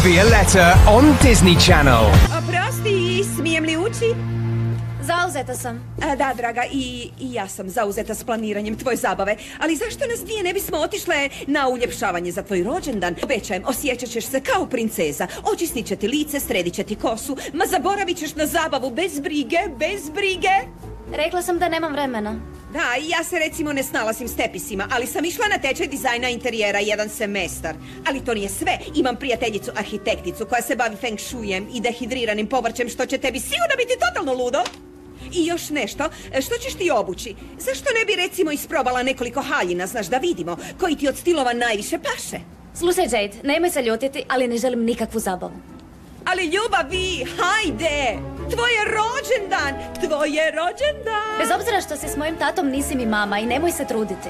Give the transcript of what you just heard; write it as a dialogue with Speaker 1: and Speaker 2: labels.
Speaker 1: Violetta on Disney Channel.
Speaker 2: Oprosti, smijem li ući?
Speaker 3: Zauzeta sam.
Speaker 2: Da, draga, i ja sam zauzeta s planiranjem tvoje zabave. Ali zašto nas dvije ne bismo otišle na uljepšavanje za tvoj rođendan? Obećajem, osjećat ćeš se kao princeza. Očistit će ti lice, sredit će ti kosu. Ma zaboravit ćeš na zabavu, bez brige, bez brige.
Speaker 3: Rekla sam da nemam vremena.
Speaker 2: Da, i ja se recimo ne snalazim s tepisima, ali sam išla na tečaj dizajna interijera jedan semestar. Ali to nije sve. Imam prijateljicu arhitekticu koja se bavi feng shuijem i dehidriranim povrćem, što će tebi sigurno biti totalno ludo. I još nešto, što ćeš ti obući? Zašto ne bi recimo isprobala nekoliko haljina, znaš, da vidimo koji ti od stilova najviše paše?
Speaker 3: Slušaj, Jade, nemoj se ljutiti, ali ne želim nikakvu zabavu.
Speaker 2: Ali ljubavi, hajde! Tvoj je rođendan! Tvoj je rođendan!
Speaker 3: Bez obzira što si s mojim tatom, nisi mi mama i nemoj se truditi.